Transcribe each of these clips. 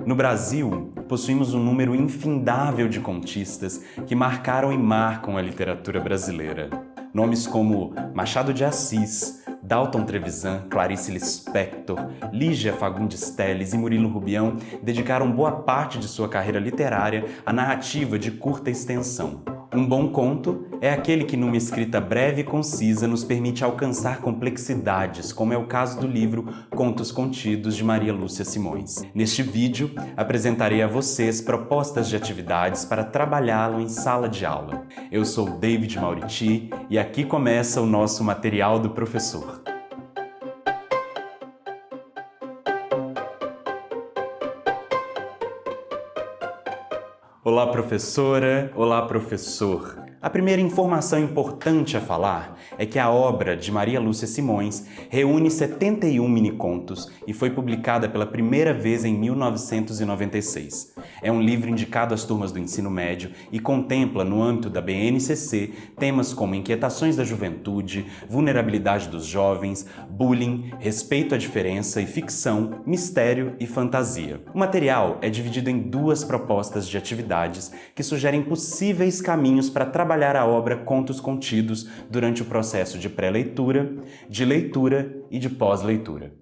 No Brasil, possuímos um número infindável de contistas que marcaram e marcam a literatura brasileira. Nomes como Machado de Assis, Dalton Trevisan, Clarice Lispector, Lígia Fagundes Telles e Murilo Rubião dedicaram boa parte de sua carreira literária à narrativa de curta extensão. Um bom conto é aquele que, numa escrita breve e concisa, nos permite alcançar complexidades, como é o caso do livro Contos Contidos, de Maria Lúcia Simões. Neste vídeo, apresentarei a vocês propostas de atividades para trabalhá-lo em sala de aula. Eu sou David Mauriti e aqui começa o nosso material do professor. Olá, professora! Olá, professor! A primeira informação importante a falar é que a obra de Maria Lúcia Simões reúne 71 minicontos e foi publicada pela primeira vez em 1996. É um livro indicado às turmas do ensino médio e contempla, no âmbito da BNCC, temas como inquietações da juventude, vulnerabilidade dos jovens, bullying, respeito à diferença e ficção, mistério e fantasia. O material é dividido em duas propostas de atividades que sugerem possíveis caminhos para trabalhar a obra Contos Contidos durante o processo de pré-leitura, de leitura e de pós-leitura.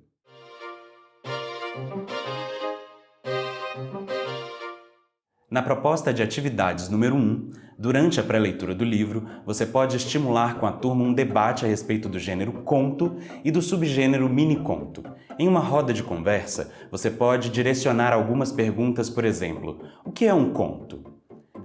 Na proposta de atividades número 1, durante a pré-leitura do livro, você pode estimular com a turma um debate a respeito do gênero conto e do subgênero miniconto. Em uma roda de conversa, você pode direcionar algumas perguntas, por exemplo: o que é um conto?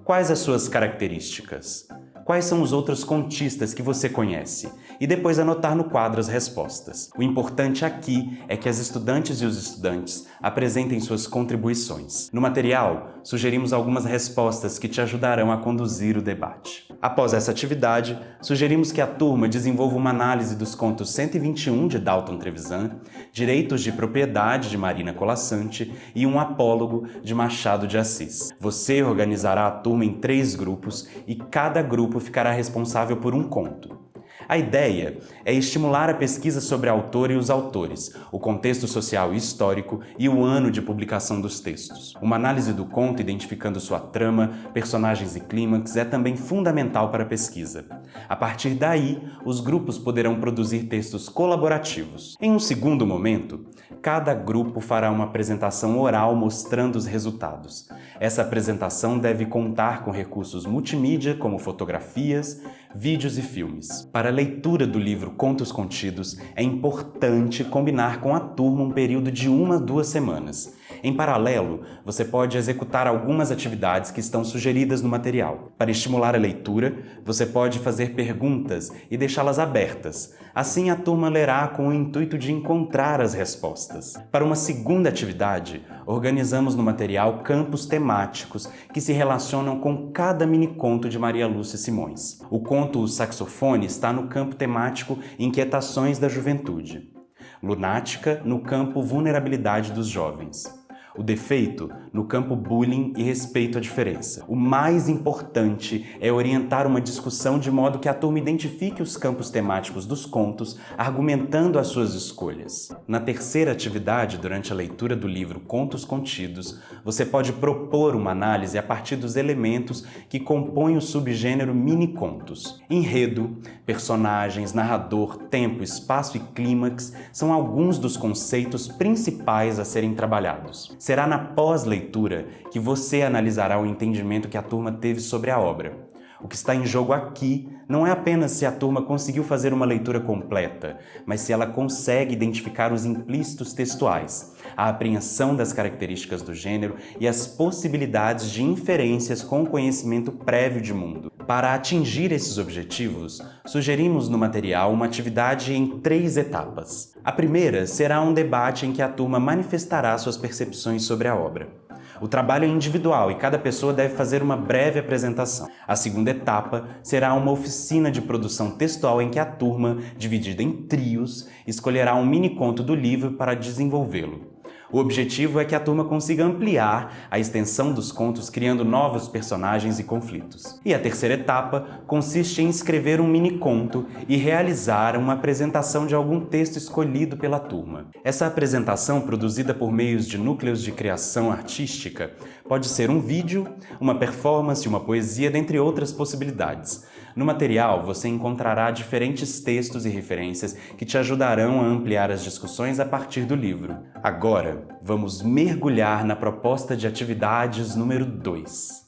Quais as suas características? Quais são os outros contistas que você conhece? E depois anotar no quadro as respostas. O importante aqui é que as estudantes e os estudantes apresentem suas contribuições. No material, sugerimos algumas respostas que te ajudarão a conduzir o debate. Após essa atividade, sugerimos que a turma desenvolva uma análise dos contos 121 de Dalton Trevisan, Direitos de Propriedade de Marina Colasanti e um Apólogo de Machado de Assis. Você organizará a turma em 3 grupos e cada grupo ficará responsável por um conto. A ideia é estimular a pesquisa sobre a autora e os autores, o contexto social e histórico e o ano de publicação dos textos. Uma análise do conto identificando sua trama, personagens e clímax é também fundamental para a pesquisa. A partir daí, os grupos poderão produzir textos colaborativos. Em um segundo momento, cada grupo fará uma apresentação oral mostrando os resultados. Essa apresentação deve contar com recursos multimídia, como fotografias, vídeos e filmes. Para a leitura do livro Contos Contidos, é importante combinar com a turma um período de 1 a 2 semanas. Em paralelo, você pode executar algumas atividades que estão sugeridas no material. Para estimular a leitura, você pode fazer perguntas e deixá-las abertas. Assim, a turma lerá com o intuito de encontrar as respostas. Para uma segunda atividade, organizamos no material campos temáticos que se relacionam com cada miniconto de Maria Lúcia Simões. O conto O Saxofone está no campo temático Inquietações da Juventude. Lunática, no campo Vulnerabilidade dos Jovens. O Defeito, no campo bullying e respeito à diferença. O mais importante é orientar uma discussão de modo que a turma identifique os campos temáticos dos contos, argumentando as suas escolhas. Na terceira atividade, durante a leitura do livro Contos Contidos, você pode propor uma análise a partir dos elementos que compõem o subgênero minicontos. Enredo, personagens, narrador, tempo, espaço e clímax são alguns dos conceitos principais a serem trabalhados. Será na pós-leitura que você analisará o entendimento que a turma teve sobre a obra. O que está em jogo aqui não é apenas se a turma conseguiu fazer uma leitura completa, mas se ela consegue identificar os implícitos textuais, a apreensão das características do gênero e as possibilidades de inferências com o conhecimento prévio de mundo. Para atingir esses objetivos, sugerimos no material uma atividade em 3 etapas. A primeira será um debate em que a turma manifestará suas percepções sobre a obra. O trabalho é individual e cada pessoa deve fazer uma breve apresentação. A segunda etapa será uma oficina de produção textual em que a turma, dividida em trios, escolherá um mini-conto do livro para desenvolvê-lo. O objetivo é que a turma consiga ampliar a extensão dos contos criando novos personagens e conflitos. E a terceira etapa consiste em escrever um mini-conto e realizar uma apresentação de algum texto escolhido pela turma. Essa apresentação, produzida por meios de núcleos de criação artística, pode ser um vídeo, uma performance, uma poesia, dentre outras possibilidades. No material, você encontrará diferentes textos e referências que te ajudarão a ampliar as discussões a partir do livro. Agora, vamos mergulhar na proposta de atividades número 2.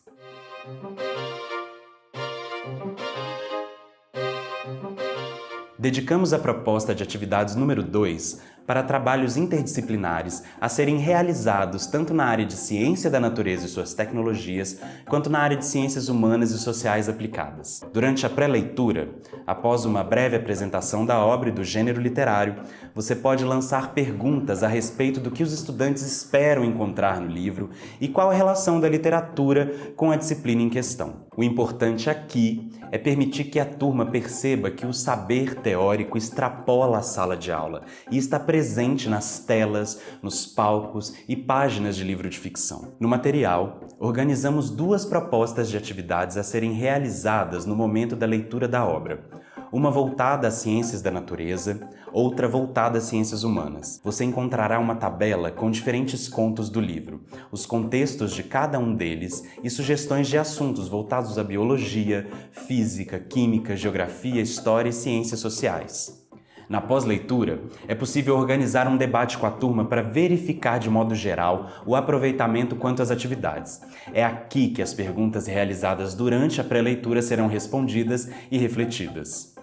Dedicamos a proposta de atividades número 2 para trabalhos interdisciplinares a serem realizados tanto na área de ciência da natureza e suas tecnologias, quanto na área de ciências humanas e sociais aplicadas. Durante a pré-leitura, após uma breve apresentação da obra e do gênero literário, você pode lançar perguntas a respeito do que os estudantes esperam encontrar no livro e qual a relação da literatura com a disciplina em questão. O importante aqui é permitir que a turma perceba que o saber teórico extrapola a sala de aula e está presente nas telas, nos palcos e páginas de livro de ficção. No material, organizamos 2 propostas de atividades a serem realizadas no momento da leitura da obra. Uma voltada às ciências da natureza, outra voltada às ciências humanas. Você encontrará uma tabela com diferentes contos do livro, os contextos de cada um deles e sugestões de assuntos voltados à biologia, física, química, geografia, história e ciências sociais. Na pós-leitura, é possível organizar um debate com a turma para verificar de modo geral o aproveitamento quanto às atividades. É aqui que as perguntas realizadas durante a pré-leitura serão respondidas e refletidas.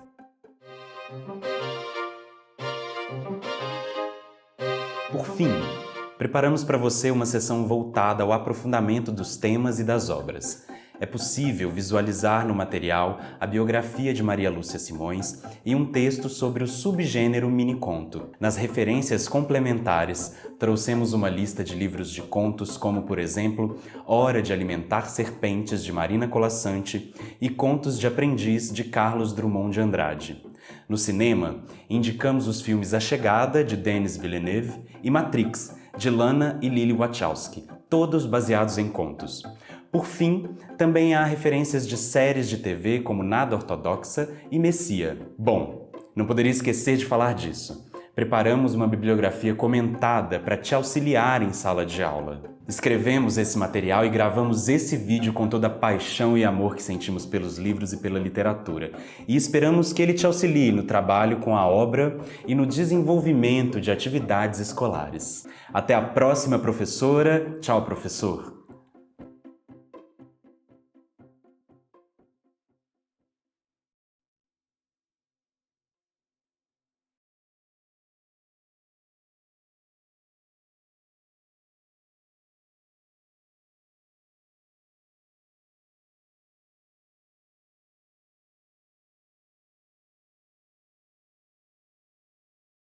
Por fim, preparamos para você uma sessão voltada ao aprofundamento dos temas e das obras. É possível visualizar no material a biografia de Maria Lúcia Simões e um texto sobre o subgênero mini-conto. Nas referências complementares, trouxemos uma lista de livros de contos como, por exemplo, Hora de Alimentar Serpentes, de Marina Colasanti, e Contos de Aprendiz, de Carlos Drummond de Andrade. No cinema, indicamos os filmes A Chegada, de Denis Villeneuve, e Matrix, de Lana e Lily Wachowski, todos baseados em contos. Por fim, também há referências de séries de TV como Nada Ortodoxa e Messia. Bom, não poderia esquecer de falar disso. Preparamos uma bibliografia comentada para te auxiliar em sala de aula. Escrevemos esse material e gravamos esse vídeo com toda a paixão e amor que sentimos pelos livros e pela literatura. E esperamos que ele te auxilie no trabalho com a obra e no desenvolvimento de atividades escolares. Até a próxima, professora. Tchau, professor.